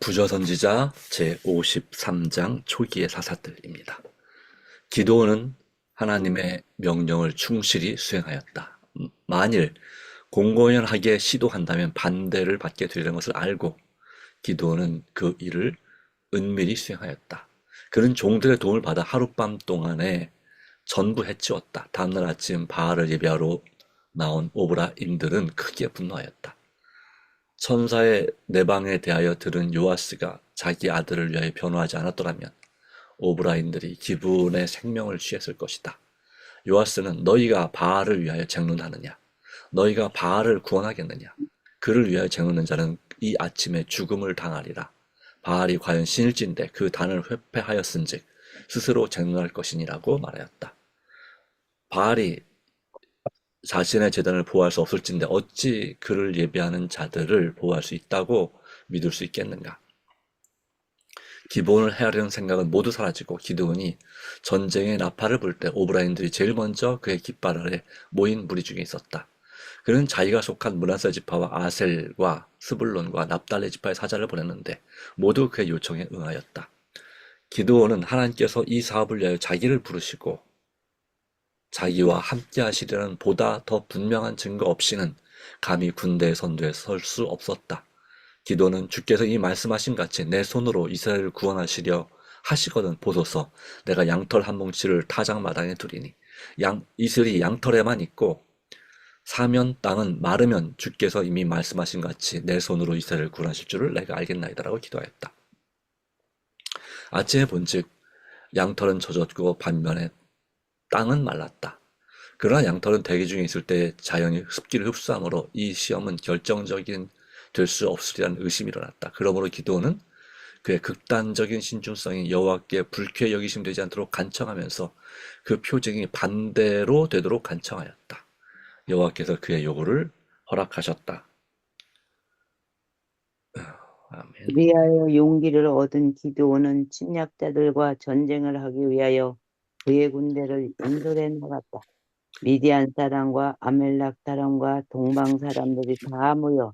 부저선지자 제53장 초기의 사사들입니다. 기드온은 하나님의 명령을 충실히 수행하였다. 만일 공공연하게 시도한다면 반대를 받게 되는 것을 알고 기드온은 그 일을 은밀히 수행하였다. 그는 종들의 도움을 받아 하룻밤 동안에 전부 해치웠다. 다음날 아침 바알을 예배하러 나온 오브라인들은 크게 분노하였다. 천사의 내방에 대하여 들은 요아스가 자기 아들을 위하여 변호하지 않았더라면 오브라인들이 기브온의 생명을 취했을 것이다. 요아스는 너희가 바알을 위하여 쟁론하느냐? 너희가 바알을 구원하겠느냐? 그를 위하여 쟁론하는 자는 이 아침에 죽음을 당하리라. 바알이 과연 신일진데 그 단을 회폐하였은즉 스스로 쟁론할 것이니라고 말하였다. 바알이 자신의 재단을 보호할 수 없을진데 어찌 그를 예배하는 자들을 보호할 수 있다고 믿을 수 있겠는가? 기브온을 헤아리는 생각은 모두 사라지고 기드온이 전쟁의 나팔을 불 때 오브라인들이 제일 먼저 그의 깃발 아래 모인 무리 중에 있었다. 그는 자기가 속한 므낫세 지파와 아셀과 스불론과 납달리 지파의 사자를 보냈는데 모두 그의 요청에 응하였다. 기드온은 하나님께서 이 사업을 위하여 자기를 부르시고 자기와 함께 하시려는 보다 더 분명한 증거 없이는 감히 군대의 선두에 설 수 없었다. 기도는 주께서 이 말씀하신 같이 내 손으로 이스라엘을 구원하시려 하시거든 보소서. 내가 양털 한 뭉치를 타작마당에 두리니 이슬이 양털에만 있고 사면 땅은 마르면 주께서 이미 말씀하신 같이 내 손으로 이스라엘을 구원하실 줄을 내가 알겠나이다라고 기도하였다. 아침에 본즉 양털은 젖었고 반면에 땅은 말랐다. 그러나 양털은 대기 중에 있을 때 자연이 습기를 흡수하므로 이 시험은 결정적인 될 수 없으리라는 의심이 일어났다. 그러므로 기드온은 그의 극단적인 신중성이 여호와께 불쾌 여기심 되지 않도록 간청하면서 그 표징이 반대로 되도록 간청하였다. 여호와께서 그의 요구를 허락하셨다. 아멘. 위하여 용기를 얻은 기드온은 침략자들과 전쟁을 하기 위하여 그의 군대를 인도해 나갔다. 미디안 사람과 아멜렉 사람과 동방 사람들이 다 모여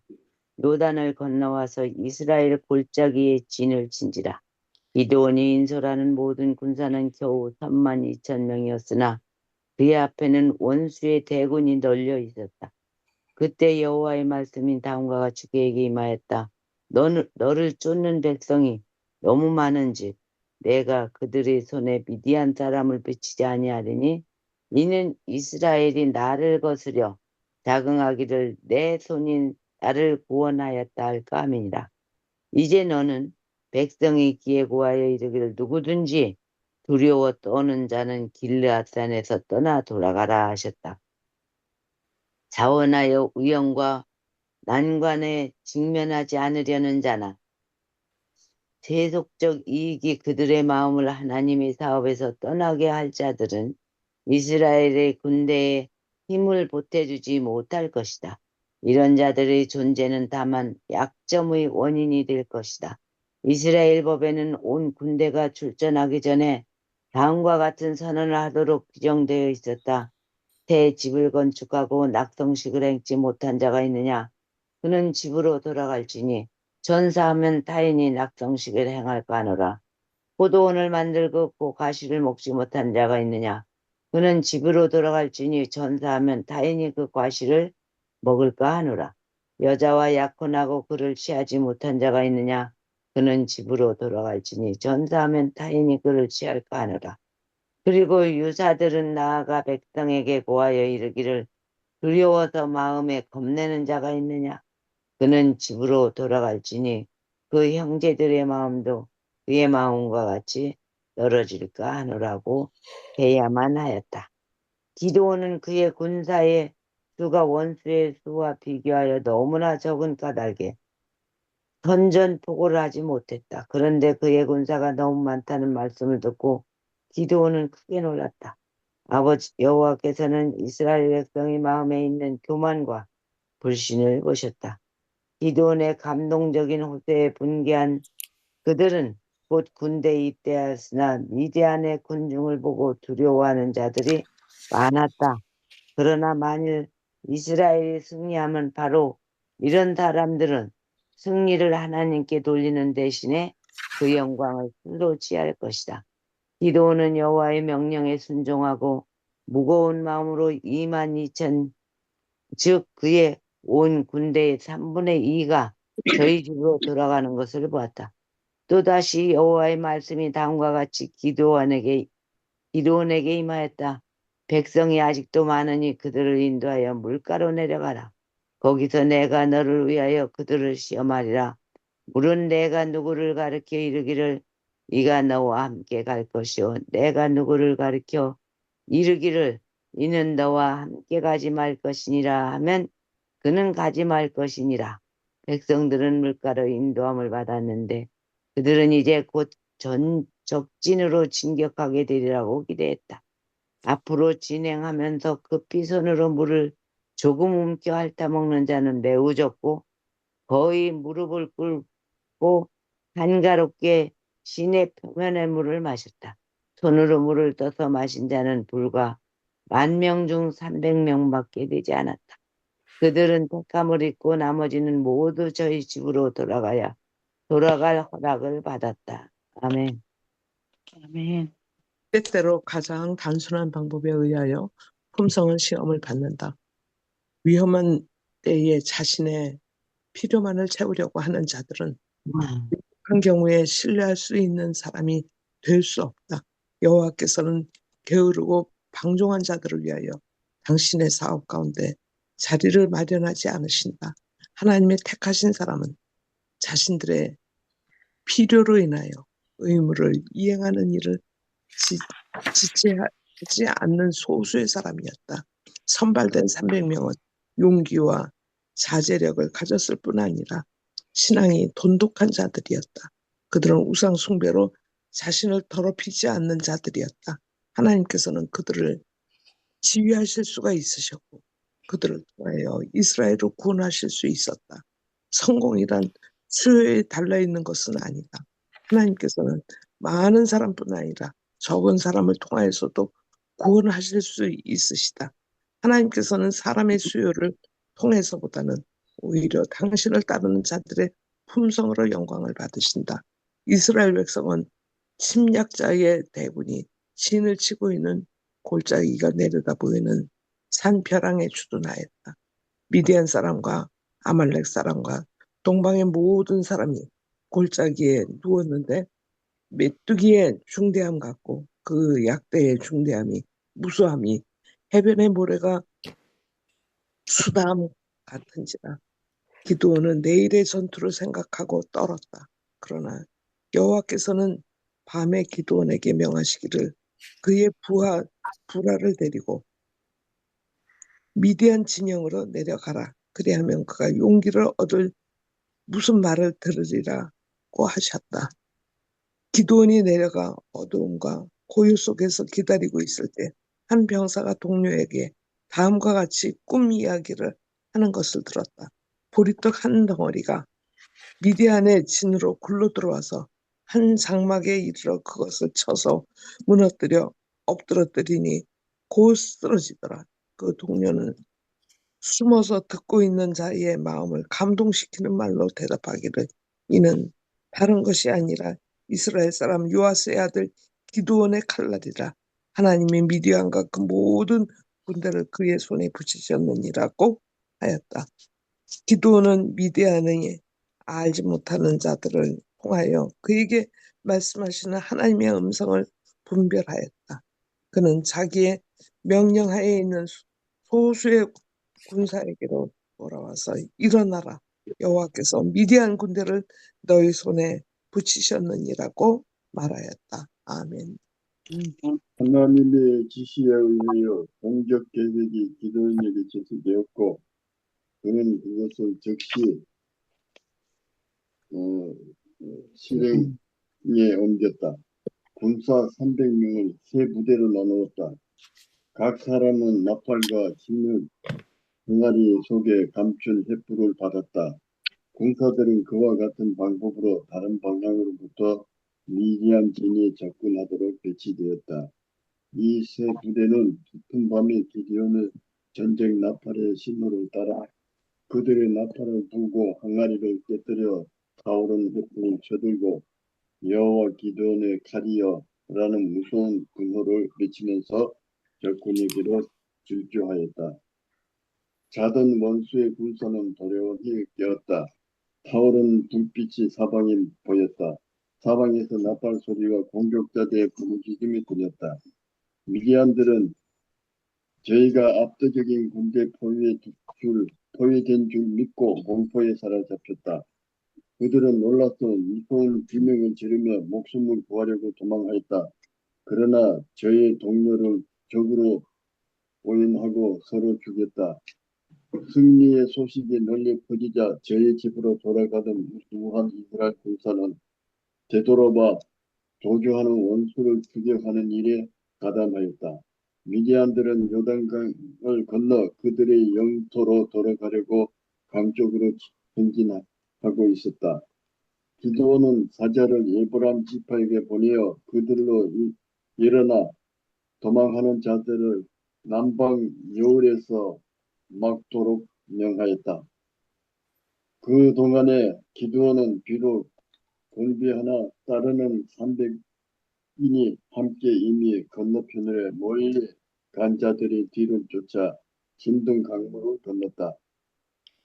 요단을 건너와서 이스라엘 골짜기에 진을 친지라. 기드온이 인솔하는 모든 군사는 겨우 32,000명이었으나 그의 앞에는 원수의 대군이 널려 있었다. 그때 여호와의 말씀이 다음과 같이 그에게 임하였다. 너를 쫓는 백성이 너무 많은즉 내가 그들의 손에 미디안 사람을 비치지 아니하리니 이는 이스라엘이 나를 거스려 자긍하기를 내 손인 나를 구원하였다 할까 함이니라. 이제 너는 백성의 귀에 고하여 이르기를 누구든지 두려워 떠는 자는 길르앗산에서 떠나 돌아가라 하셨다. 자원하여 위험과 난관에 직면하지 않으려는 자나 세속적 이익이 그들의 마음을 하나님의 사업에서 떠나게 할 자들은 이스라엘의 군대에 힘을 보태주지 못할 것이다. 이런 자들의 존재는 다만 약점의 원인이 될 것이다. 이스라엘 법에는 온 군대가 출전하기 전에 다음과 같은 선언을 하도록 규정되어 있었다. 새 집을 건축하고 낙성식을 행치 못한 자가 있느냐? 그는 집으로 돌아갈지니 전사하면 타인이 낙성식을 행할까 하노라. 포도원을 만들고 가시를 먹지 못한 자가 있느냐? 그는 집으로 돌아갈지니 전사하면 타인이 그 과실을 먹을까 하노라. 여자와 약혼하고 그를 취하지 못한 자가 있느냐? 그는 집으로 돌아갈지니 전사하면 타인이 그를 취할까 하노라. 그리고 유사들은 나아가 백성에게 고하여 이르기를 두려워서 마음에 겁내는 자가 있느냐? 그는 집으로 돌아갈지니 그 형제들의 마음도 그의 마음과 같이 떨어질까 하노라고 해야만 하였다. 기드온은 그의 군사의 수가 원수의 수와 비교하여 너무나 적은 까닭에 선전포고를 하지 못했다. 그런데 그의 군사가 너무 많다는 말씀을 듣고 기드온은 크게 놀랐다. 아버지 여호와께서는 이스라엘 백성의 마음에 있는 교만과 불신을 보셨다. 기드온의 감동적인 호세에 분개한 그들은 곧 군대에 입대하였으나 미디안의 군중을 보고 두려워하는 자들이 많았다. 그러나 만일 이스라엘이 승리하면 바로 이런 사람들은 승리를 하나님께 돌리는 대신에 그 영광을 스스로 취할 것이다. 기도는 여호와의 명령에 순종하고 무거운 마음으로 22,000, 즉 그의 온 군대의 3분의 2가 저희 집으로 돌아가는 것을 보았다. 또다시 여호와의 말씀이 다음과 같이 기드온에게 임하였다. 백성이 아직도 많으니 그들을 인도하여 물가로 내려가라. 거기서 내가 너를 위하여 그들을 시험하리라. 물은 내가 누구를 가르쳐 이르기를 이가 너와 함께 갈 것이요 내가 누구를 가르쳐 이르기를 이는 너와 함께 가지 말 것이니라 하면 그는 가지 말 것이니라. 백성들은 물가로 인도함을 받았는데 그들은 이제 곧 적진으로 진격하게 되리라고 기대했다. 앞으로 진행하면서 급히 손으로 물을 조금 움켜 핥아먹는 자는 매우 적고 거의 무릎을 꿇고 한가롭게 시내 표면의 물을 마셨다. 손으로 물을 떠서 마신 자는 불과 10,000명 중 300명밖에 되지 않았다. 그들은 택함을 입고 나머지는 모두 저희 집으로 돌아갈 허락을 받았다. 아멘. 아멘. 때때로 가장 단순한 방법에 의하여 품성은 시험을 받는다. 위험한 때에 자신의 필요만을 채우려고 하는 자들은 그런 경우에 신뢰할 수 있는 사람이 될 수 없다. 여호와께서는 게으르고 방종한 자들을 위하여 당신의 사업 가운데 자리를 마련하지 않으신다. 하나님의 택하신 사람은 자신들의 필요로 인하여 의무를 이행하는 일을 지체하지 않는 소수의 사람이었다. 선발된 300명은 용기와 자제력을 가졌을 뿐 아니라 신앙이 돈독한 자들이었다. 그들은 우상 숭배로 자신을 더럽히지 않는 자들이었다. 하나님께서는 그들을 지휘하실 수가 있으셨고 그들을 통하여 이스라엘을 구원하실 수 있었다. 성공이란 수요에 달려있는 것은 아니다. 하나님께서는 많은 사람뿐 아니라 적은 사람을 통하여서도 구원하실 수 있으시다. 하나님께서는 사람의 수요를 통해서보다는 오히려 당신을 따르는 자들의 품성으로 영광을 받으신다. 이스라엘 백성은 침략자의 대군이 진을 치고 있는 골짜기가 내려다 보이는 산벼랑에 주둔하였다. 미디안 사람과 아말렉 사람과 동방의 모든 사람이 골짜기에 누웠는데 메뚜기의 중대함 같고 그 약대의 중대함이 무수함이 해변의 모래가 수담 같은지라. 기드온은 내일의 전투를 생각하고 떨었다. 그러나 여호와께서는 밤에 기드온에게 명하시기를 그의 부하를 데리고 미디안 진영으로 내려가라. 그리하면 그가 용기를 얻을 무슨 말을 들으리라고 하셨다. 기드온이 내려가 어두움과 고요 속에서 기다리고 있을 때 한 병사가 동료에게 다음과 같이 꿈 이야기를 하는 것을 들었다. 보리떡 한 덩어리가 미디안의 진으로 굴러 들어와서 한 장막에 이르러 그것을 쳐서 무너뜨려 엎드러뜨리니 곧 쓰러지더라. 그 동료는 숨어서 듣고 있는 자의 마음을 감동시키는 말로 대답하기를 이는 다른 것이 아니라 이스라엘 사람 요아스의 아들 기드온의 칼날이라. 하나님이 미디안과 그 모든 군대를 그의 손에 붙이셨느니라고 하였다. 기드온은 미디안의 알지 못하는 자들을 통하여 그에게 말씀하시는 하나님의 음성을 분별하였다. 그는 자기의 명령하에 있는 소수의 군사에게로 돌아와서 일어나라. 여호와께서 미디안 군대를 너희 손에 붙이셨느니라고 말하였다. 아멘. 하나님의 지시에 의하여 공격 계획이 기도인에게 제시되었고 그는 그것을 즉시 실행에 옮겼다. 군사 300명을 세 부대로 나누었다. 각 사람은 나팔과 진흙 항아리 속에 감춘 횃불을 받았다. 군사들은 그와 같은 방법으로 다른 방향으로부터 미디안 진에 접근하도록 배치되었다. 이 세 부대는 깊은 밤에 기디온의 전쟁 나팔의 신호를 따라 그들의 나팔을 불고 항아리를 깨뜨려 사울은 횃불을 쳐들고 여호와 기드온의 칼이여 라는 무서운 분호를 외치면서 적군에게로 질주하였다. 자던 원수의 군사는 도려히 깨었다. 타오른 불빛이 사방에 보였다. 사방에서 나팔 소리와 공격자들의 부르짖음이 들렸다. 미디안들은 저희가 압도적인 군대 포위된 줄 믿고 공포에 사로잡혔다. 그들은 놀라서 무서운 비명을 지르며 목숨을 구하려고 도망하였다. 그러나 저의 동료를 적으로 오인하고 서로 죽였다. 승리의 소식이 널리 퍼지자 저희 집으로 돌아가던 무수한 이스라엘 군사는 되돌아봐 도주하는 원수를 추격하는 일에 가담하였다. 미디안들은 요단강을 건너 그들의 영토로 돌아가려고 강 쪽으로 전진하고 있었다. 기드온은 사자를 에브람 지파에게 보내어 그들로 일어나 도망하는 자들을 남방 여울에서 막도록 명하였다. 그 동안에 기드온은 비록 군비하나 따르는 300인이 함께 이미 건너편으로 멀리 간 자들의 뒤를 쫓아 힘든 강물을 건넜다.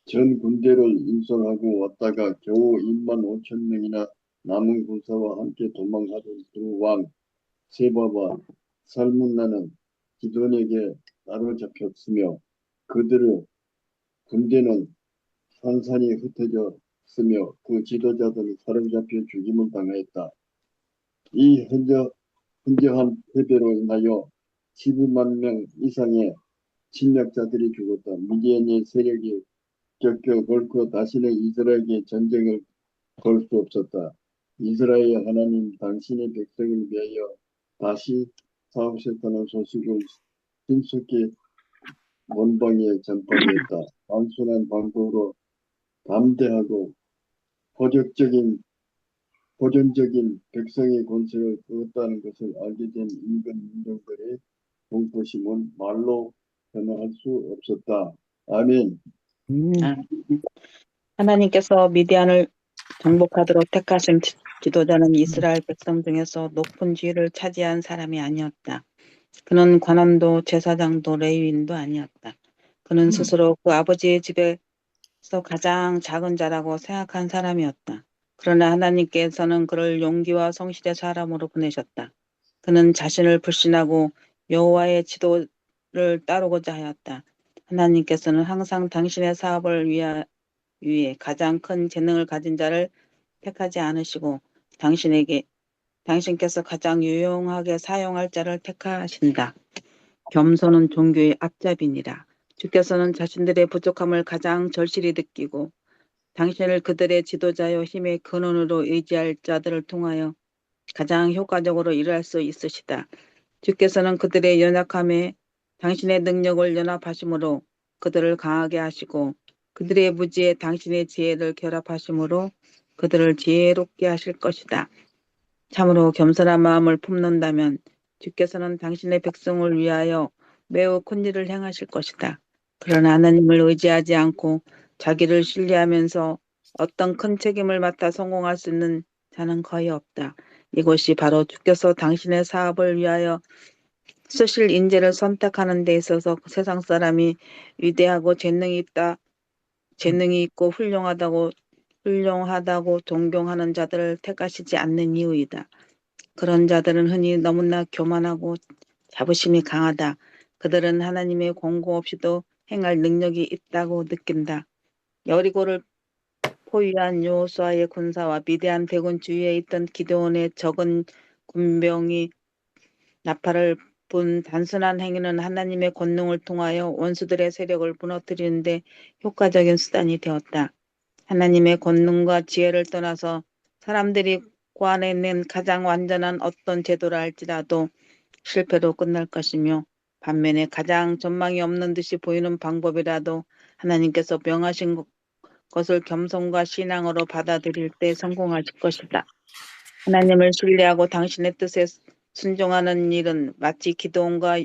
전 군대를 인솔하고 왔다가 겨우 25,000명이나 남은 군사와 함께 도망하던 두 왕 세바와 살문나는 기돈에게 따로잡혔으며 그들의 군대는 산산이 흩어졌으며 그 지도자들은 사로잡혀 죽임을 당하였다. 이 현저한 패배로 인하여 12만 명 이상의 침략자들이 죽었다. 미디안의 세력이 격겨 결코 다시는 이스라엘에게 전쟁을 걸 수 없었다. 이스라엘 하나님 당신의 백성을 위하여 다시 싸우셨다는 소식을 신속히 원방에 전파되었다. 단순한 방법으로 담대하고 보존적인 백성의 권세를 그었다는 것을 알게 된 인근 민족들의 공포심은 말로 표현할 수 없었다. 아멘. 아, 하나님께서 미디안을 정복하도록 택하신 지도자는 이스라엘 백성 중에서 높은 지위를 차지한 사람이 아니었다. 그는 관원도 제사장도 레위인도 아니었다. 그는 스스로 그 아버지의 집에서 가장 작은 자라고 생각한 사람이었다. 그러나 하나님께서는 그를 용기와 성실의 사람으로 보내셨다. 그는 자신을 불신하고 여호와의 지도를 따르고자 하였다. 하나님께서는 항상 당신의 사업을 위해 가장 큰 재능을 가진 자를 택하지 않으시고 당신께서 가장 유용하게 사용할 자를 택하신다. 겸손은 종교의 앞잡이니라. 주께서는 자신들의 부족함을 가장 절실히 느끼고 당신을 그들의 지도자여 힘의 근원으로 의지할 자들을 통하여 가장 효과적으로 일할 수 있으시다. 주께서는 그들의 연약함에 당신의 능력을 연합하심으로 그들을 강하게 하시고 그들의 무지에 당신의 지혜를 결합하심으로 그들을 지혜롭게 하실 것이다. 참으로 겸손한 마음을 품는다면 주께서는 당신의 백성을 위하여 매우 큰 일을 행하실 것이다. 그러나 하나님을 의지하지 않고 자기를 신뢰하면서 어떤 큰 책임을 맡아 성공할 수 있는 자는 거의 없다. 이것이 바로 주께서 당신의 사업을 위하여 쓰실 인재를 선택하는 데 있어서 세상 사람이 위대하고 재능이 있고 훌륭하다고 존경하는 자들을 택하시지 않는 이유이다. 그런 자들은 흔히 너무나 교만하고 자부심이 강하다. 그들은 하나님의 권고 없이도 행할 능력이 있다고 느낀다. 여리고를 포위한 여호수아의 군사와 미디안 대군 주위에 있던 기드온의 적은 군병이 나팔을 분 단순한 행위는 하나님의 권능을 통하여 원수들의 세력을 무너뜨리는 데 효과적인 수단이 되었다. 하나님의 권능과 지혜를 떠나서 사람들이 고안해낸 가장 완전한 어떤 제도라 할지라도 실패로 끝날 것이며 반면에 가장 전망이 없는 듯이 보이는 방법이라도 하나님께서 명하신 것을 겸손과 신앙으로 받아들일 때 성공하실 것이다. 하나님을 신뢰하고 당신의 뜻에 순종하는 일은 마치 기드온과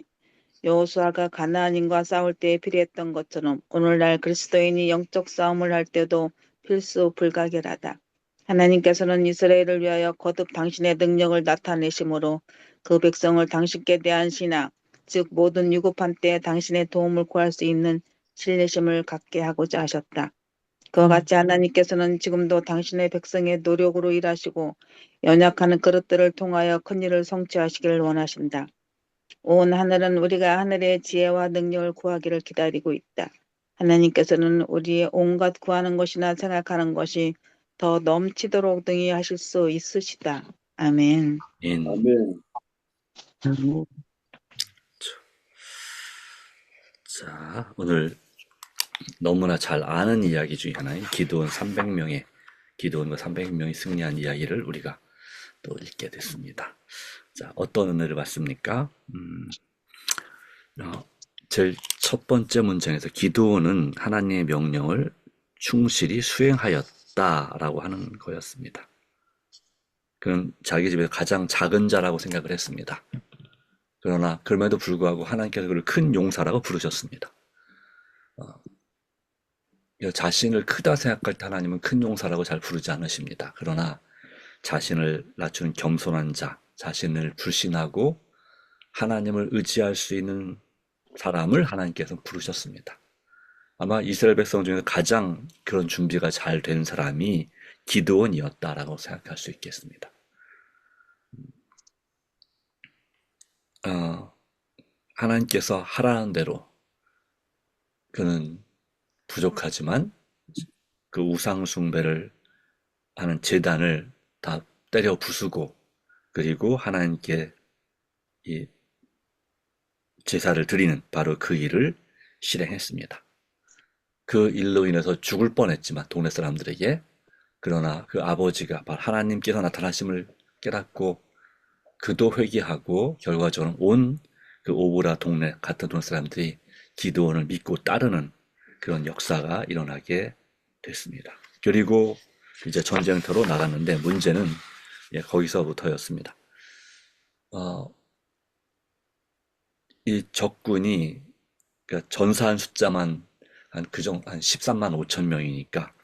여호수아가 가나안인과 싸울 때 필요했던 것처럼 오늘날 그리스도인이 영적 싸움을 할 때도 필수 불가결하다. 하나님께서는 이스라엘을 위하여 거듭 당신의 능력을 나타내심으로 그 백성을 당신께 대한 신앙, 즉 모든 위급한 때에 당신의 도움을 구할 수 있는 신뢰심을 갖게 하고자 하셨다. 그와 같이 하나님께서는 지금도 당신의 백성의 노력으로 일하시고 연약한 그릇들을 통하여 큰 일을 성취하시기를 원하신다. 온 하늘은 우리가 하늘의 지혜와 능력을 구하기를 기다리고 있다. 하나님께서는 우리의 온갖 구하는 것이나 생각하는 것이 더 넘치도록 능히 하실 수 있으시다. 아멘. 아멘. 자, 오늘 너무나 잘 아는 이야기 중에 하나인 기드온과 300명이 승리한 이야기를 우리가 또 읽게 됐습니다. 자, 어떤 은혜를 받습니까? 제일 첫 번째 문장에서 기드온은 하나님의 명령을 충실히 수행하였다라고 하는 거였습니다. 그는 자기 집에서 가장 작은 자라고 생각을 했습니다. 그러나 그럼에도 불구하고 하나님께서 그를 큰 용사라고 부르셨습니다. 자신을 크다 생각할 때 하나님은 큰 용사라고 잘 부르지 않으십니다. 그러나 자신을 낮추는 겸손한 자, 자신을 불신하고 하나님을 의지할 수 있는 사람을 하나님께서 부르셨습니다. 아마 이스라엘 백성 중에서 가장 그런 준비가 잘 된 사람이 기드온이었다라고 생각할 수 있겠습니다. 하나님께서 하라는 대로 그는 부족하지만 그 우상 숭배를 하는 제단을 다 때려 부수고 그리고 하나님께 이 제사를 드리는 바로 그 일을 실행했습니다. 그 일로 인해서 죽을 뻔했지만 동네 사람들에게, 그러나 그 아버지가 바로 하나님께서 나타나심을 깨닫고 그도 회개하고 결과적으로 온 그 오보라 동네 같은 동네 사람들이 기드온을 믿고 따르는 그런 역사가 일어나게 됐습니다. 그리고 이제 전쟁터로 나갔는데 문제는 거기서부터였습니다. 이 적군이 그러니까 전사한 숫자만 한 13만 5천 명이니까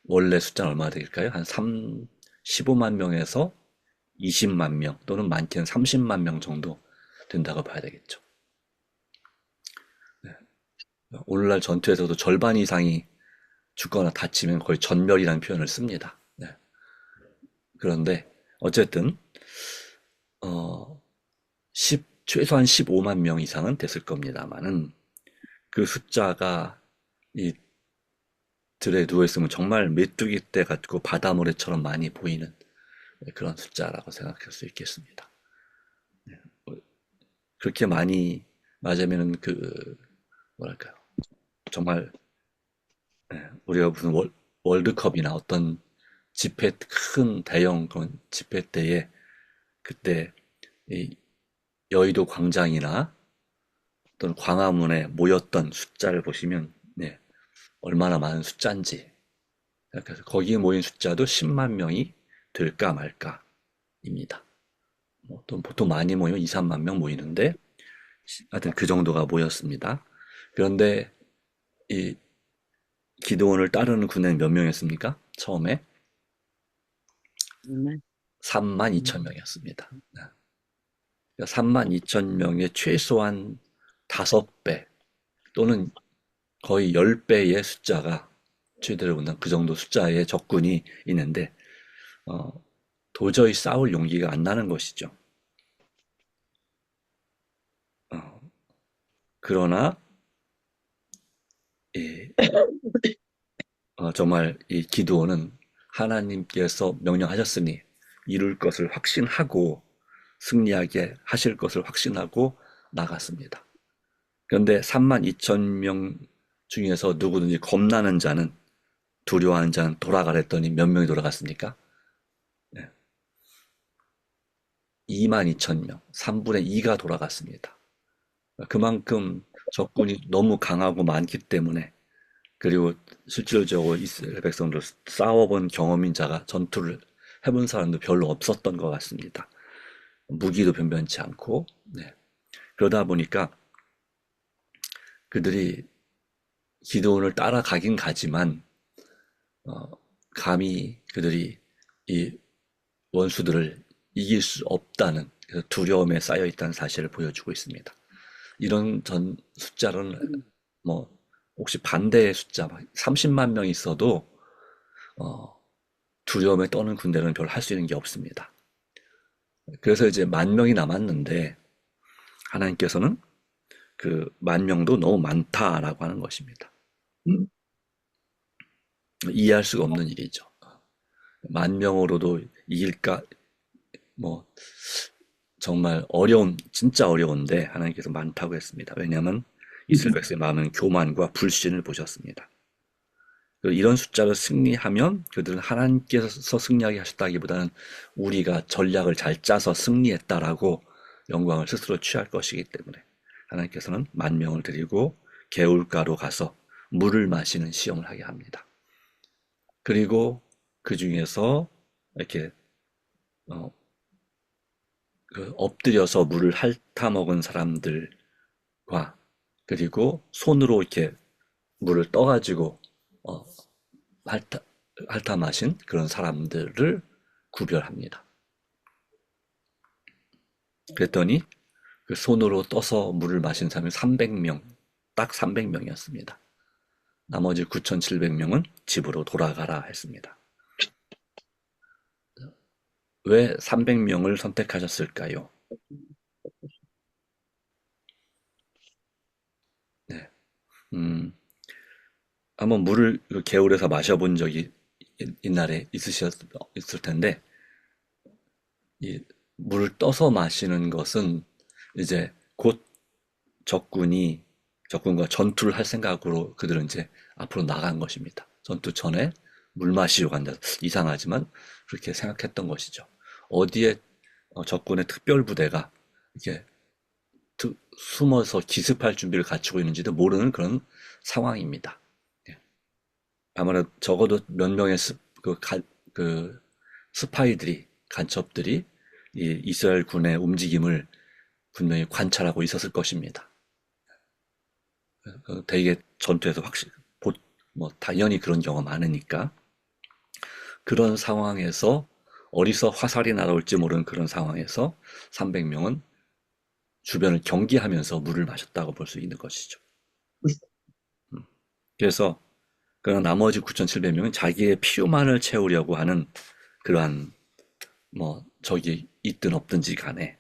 원래 숫자는 얼마나 될까요? 한 15만 명에서 20만 명 또는 많게는 30만 명 정도 된다고 봐야 되겠죠. 네. 오늘날 전투에서도 절반 이상이 죽거나 다치면 거의 전멸이라는 표현을 씁니다. 네. 그런데 어쨌든 최소한 15만 명 이상은 됐을 겁니다만은 그 숫자가 이 들에 누워있으면 정말 메뚜기 떼 같고 바다모래처럼 많이 보이는 그런 숫자라고 생각할 수 있겠습니다. 그렇게 많이 맞으면은 뭐랄까요. 정말 우리가 무슨 월드컵이나 어떤 집회, 큰 대형 그런 집회 때에 그때 이 여의도 광장이나 또는 광화문에 모였던 숫자를 보시면 얼마나 많은 숫자인지, 그래서 거기에 모인 숫자도 10만 명이 될까 말까입니다. 또 보통 많이 모이면 2, 3만 명 모이는데 하여튼 그 정도가 모였습니다. 그런데 이 기드온을 따르는 군대는 몇 명이었습니까? 처음에 3만 2천 명이었습니다. 3만 2천 명의 최소한 5배 또는 거의 10배의 숫자가 최대로 본다면 그 정도 숫자의 적군이 있는데 도저히 싸울 용기가 안 나는 것이죠. 그러나 정말 이 기드온은 하나님께서 명령하셨으니 이룰 것을 확신하고 승리하게 하실 것을 확신하고 나갔습니다. 그런데 3만 2천 명 중에서 누구든지 겁나는 자는, 두려워하는 자는 돌아가랬더니 몇 명이 돌아갔습니까? 2만 2천 명, 3분의 2가 돌아갔습니다. 그만큼 적군이 너무 강하고 많기 때문에, 그리고 실질적으로 이스라엘 백성들 싸워본 경험인 자가 전투를 해본 사람도 별로 없었던 것 같습니다. 무기도 변변치 않고, 그러다 보니까 그들이 기드온을 따라가긴 가지만 감히 그들이 이 원수들을 이길 수 없다는 그래서 두려움에 쌓여 있다는 사실을 보여주고 있습니다. 이런 숫자는 뭐 혹시 반대의 숫자 30만 명이 있어도 두려움에 떠는 군대는 별로 할 수 있는 게 없습니다. 그래서 이제 10,000명이 남았는데 하나님께서는 그 10,000명도 너무 많다라고 하는 것입니다. 음, 이해할 수가 없는 일이죠. 10,000명으로도 이길까? 뭐 정말 진짜 어려운데 하나님께서 많다고 했습니다. 왜냐하면 이스라엘 백성의 마음은 교만과 불신을 보셨습니다. 그리고 이런 숫자로 승리하면 그들은 하나님께서 승리하게 하셨다기보다는 우리가 전략을 잘 짜서 승리했다라고 영광을 스스로 취할 것이기 때문에 하나님께서는 10,000명을 데리고 개울가로 가서 물을 마시는 시험을 하게 합니다. 그리고 그 중에서 이렇게 엎드려서 물을 핥아 먹은 사람들과 그리고 손으로 이렇게 물을 떠가지고 핥아 마신 그런 사람들을 구별합니다. 그랬더니 그 손으로 떠서 물을 마신 사람이 300명, 딱 300명이었습니다. 나머지 9,700명은 집으로 돌아가라 했습니다. 왜 300명을 선택하셨을까요? 네. 한번 물을 개울에서 마셔본 적이 옛날에 있을 텐데, 이 물을 떠서 마시는 것은 이제 곧 적군과 전투를 할 생각으로 그들은 이제 앞으로 나간 것입니다. 전투 전에 물 마시려고 한다. 이상하지만 그렇게 생각했던 것이죠. 어디에 적군의 특별 부대가 이렇게 숨어서 기습할 준비를 갖추고 있는지도 모르는 그런 상황입니다. 예. 아무래도 적어도 몇 명의 스파이들이, 간첩들이 이 이스라엘 군의 움직임을 분명히 관찰하고 있었을 것입니다. 대개 전투에서 당연히 그런 경우가 많으니까 그런 상황에서 어디서 화살이 날아올지 모르는 그런 상황에서 300명은 주변을 경계하면서 물을 마셨다고 볼 수 있는 것이죠. 그래서 그러나 나머지 9,700명은 자기의 필요만을 채우려고 하는 그러한 적이 있든 없든지 간에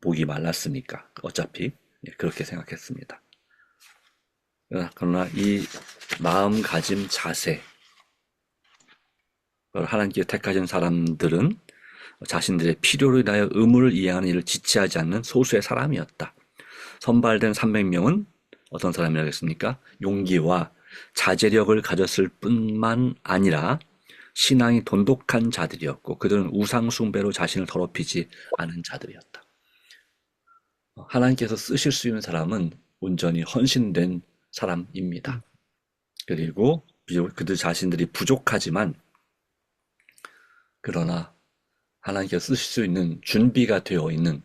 목이 말랐으니까 어차피 그렇게 생각했습니다. 그러나 이 마음가짐 자세, 하나님께 택하신 사람들은 자신들의 필요로 인하여 의무를 이행하는 일을 지체하지 않는 소수의 사람이었다. 선발된 300명은 어떤 사람이라고 했습니까? 용기와 자제력을 가졌을 뿐만 아니라 신앙이 돈독한 자들이었고 그들은 우상 숭배로 자신을 더럽히지 않은 자들이었다. 하나님께서 쓰실 수 있는 사람은 온전히 헌신된 사람입니다. 그리고 비록 그들 자신들이 부족하지만 그러나 하나님께서 쓰실 수 있는 준비가 되어 있는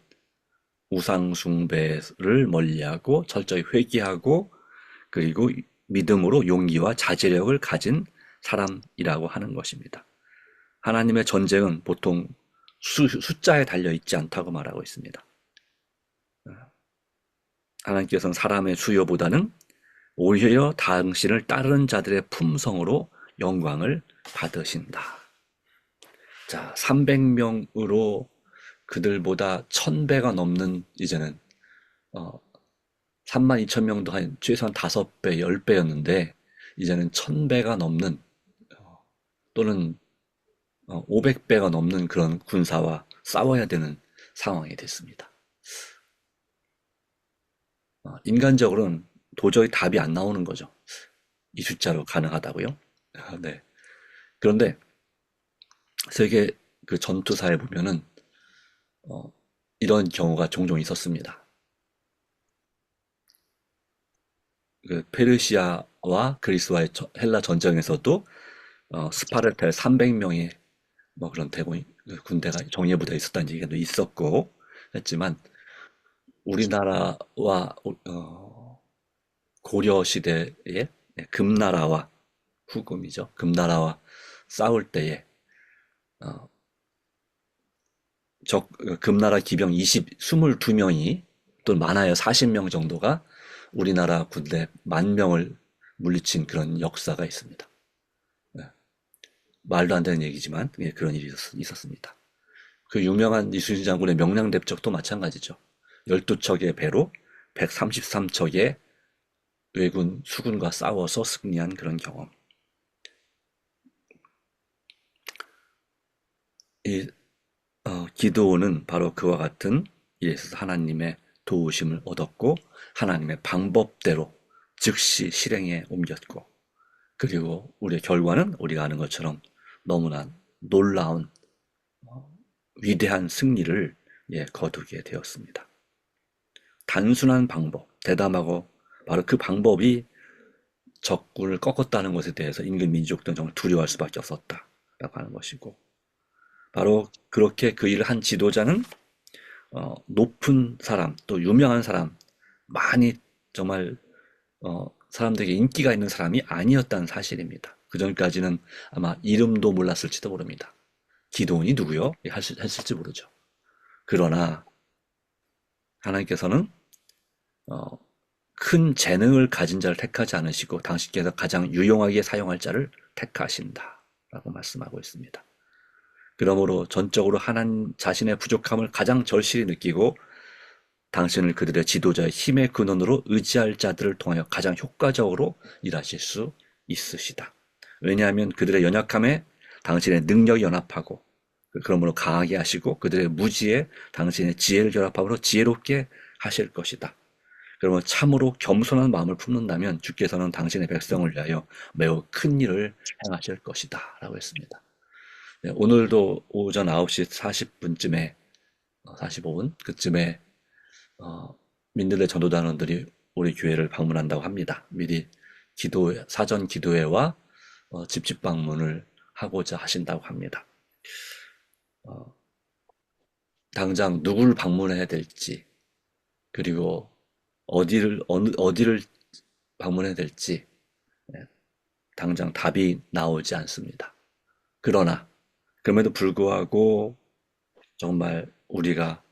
우상 숭배를 멀리하고 철저히 회개하고 그리고 믿음으로 용기와 자제력을 가진 사람이라고 하는 것입니다. 하나님의 전쟁은 보통 숫자에 달려 있지 않다고 말하고 있습니다. 하나님께서는 사람의 수요보다는 오히려 당신을 따르는 자들의 품성으로 영광을 받으신다. 자, 300명으로 그들보다 1,000배가 넘는 이제는 32,000명도 최소한 5배, 10배였는데 이제는 1,000배가 넘는 또는 500배가 넘는 그런 군사와 싸워야 되는 상황이 됐습니다. 인간적으로는 도저히 답이 안 나오는 거죠. 이 숫자로 가능하다고요? 네. 그런데 세계 그 전투사에 보면은 이런 경우가 종종 있었습니다. 그 페르시아와 그리스와의 헬라 전쟁에서도 스파르타에 300명의 그런 군대가 정예부대가 있었다는 얘기가 있었고 했지만 우리나라와 고려 시대에 금나라와 후금이죠. 금나라와 싸울 때에 금나라 기병 22명이 또 많아야 40명 정도가 우리나라 군대 10,000명을 물리친 그런 역사가 있습니다. 말도 안 되는 얘기지만 그런 일이 있었습니다. 그 유명한 이순신 장군의 명량대첩도 마찬가지죠. 12척의 배로 133척의 왜군 수군과 싸워서 승리한 그런 경험. 기드온은 바로 그와 같은 일에 있어서 하나님의 도우심을 얻었고 하나님의 방법대로 즉시 실행에 옮겼고, 그리고 우리의 결과는 우리가 아는 것처럼 너무나 놀라운 위대한 승리를 거두게 되었습니다. 단순한 방법, 대담하고 바로 그 방법이 적군을 꺾었다는 것에 대해서 인근 민족들은 정말 두려워할 수밖에 없었다라고 하는 것이고, 바로 그렇게 그 일을 한 지도자는 높은 사람, 또 유명한 사람, 많이 정말 사람들에게 인기가 있는 사람이 아니었다는 사실입니다. 그 전까지는 아마 이름도 몰랐을지도 모릅니다. 기드온이 누구요? 했을지 모르죠. 그러나 하나님께서는 큰 재능을 가진 자를 택하지 않으시고 당신께서 가장 유용하게 사용할 자를 택하신다라고 말씀하고 있습니다. 그러므로 전적으로 하나님 자신의 부족함을 가장 절실히 느끼고 당신을 그들의 지도자의 힘의 근원으로 의지할 자들을 통하여 가장 효과적으로 일하실 수 있으시다. 왜냐하면 그들의 연약함에 당신의 능력이 연합하고, 그러므로 강하게 하시고 그들의 무지에 당신의 지혜를 결합함으로 지혜롭게 하실 것이다. 그러면 참으로 겸손한 마음을 품는다면 주께서는 당신의 백성을 위하여 매우 큰 일을 행하실 것이다 라고 했습니다. 오늘도 오전 9시 40분쯤에 45분 그쯤에 민들레 전도단원들이 우리 교회를 방문한다고 합니다. 미리 사전 기도회와 집집 방문을 하고자 하신다고 합니다. 당장 누구를 방문해야 될지, 그리고 어디를 방문해야 될지 당장 답이 나오지 않습니다. 그럼에도 불구하고 정말 우리가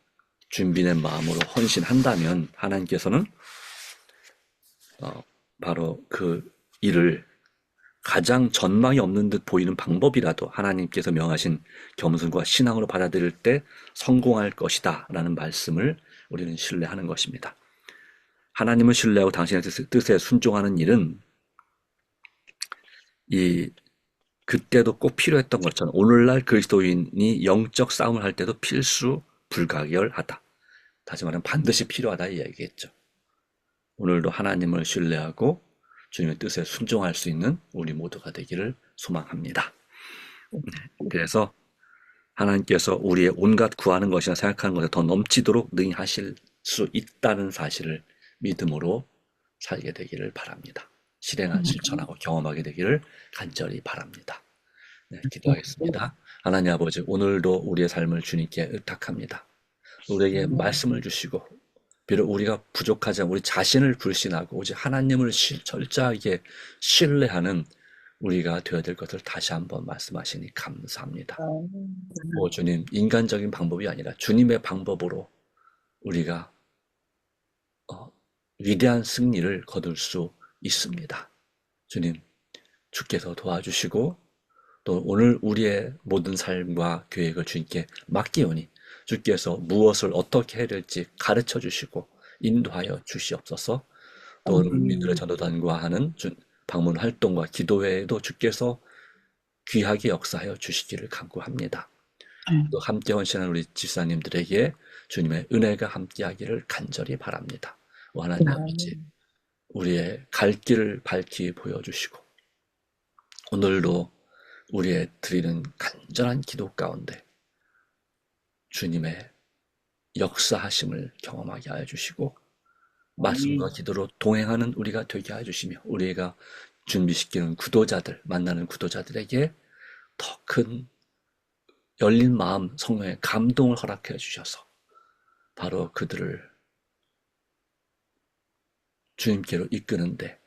준비된 마음으로 헌신한다면 하나님께서는 바로 그 일을 가장 전망이 없는 듯 보이는 방법이라도 하나님께서 명하신 겸손과 신앙으로 받아들일 때 성공할 것이다 라는 말씀을 우리는 신뢰하는 것입니다. 하나님을 신뢰하고 당신의 뜻에 순종하는 일은 그때도 꼭 필요했던 것처럼 오늘날 그리스도인이 영적 싸움을 할 때도 필수 불가결하다. 다시 말하면 반드시 필요하다 이 얘기겠죠. 오늘도 하나님을 신뢰하고 주님의 뜻에 순종할 수 있는 우리 모두가 되기를 소망합니다. 그래서 하나님께서 우리의 온갖 구하는 것이나 생각하는 것에 더 넘치도록 능히 하실 수 있다는 사실을 믿음으로 살게 되기를 바랍니다. 실천하고 경험하게 되기를 간절히 바랍니다. 기도하겠습니다. 하나님 아버지, 오늘도 우리의 삶을 주님께 의탁합니다. 우리에게 말씀을 주시고, 비록 우리가 부족하지 않고 우리 자신을 불신하고 오직 하나님을 철저하게 신뢰하는 우리가 되어야 될 것을 다시 한번 말씀하시니 감사합니다. 주님, 인간적인 방법이 아니라 주님의 방법으로 우리가 위대한 승리를 거둘 수 있습니다. 주님, 주께서 도와주시고 또 오늘 우리의 모든 삶과 계획을 주님께 맡기오니 주께서 무엇을 어떻게 해야 될지 가르쳐 주시고 인도하여 주시옵소서. 또 민들레 전도단과 하는 방문 활동과 기도회에도 주께서 귀하게 역사하여 주시기를 간구합니다. 또 함께 헌신하는 우리 집사님들에게 주님의 은혜가 함께하기를 간절히 바랍니다. 하나님 아버지, 우리의 갈 길을 밝히 보여주시고 오늘도 우리의 드리는 간절한 기도 가운데 주님의 역사하심을 경험하게 하여 주시고 말씀과 기도로 동행하는 우리가 되게 하여 주시며 우리가 준비시키는 만나는 구도자들에게 더 큰 열린 마음, 성령의 감동을 허락해 주셔서 바로 그들을 주님께로 이끄는데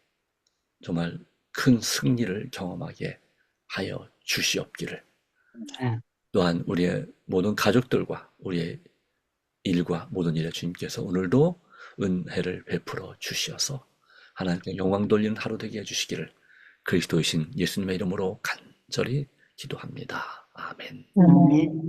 정말 큰 승리를 경험하게 하여 주시옵기를. 또한 우리의 모든 가족들과 우리의 일과 모든 일에 주님께서 오늘도 은혜를 베풀어 주시어서 하나님께 영광 돌리는 하루 되게 해주시기를 그리스도이신 예수님의 이름으로 간절히 기도합니다. 아멘. 아멘.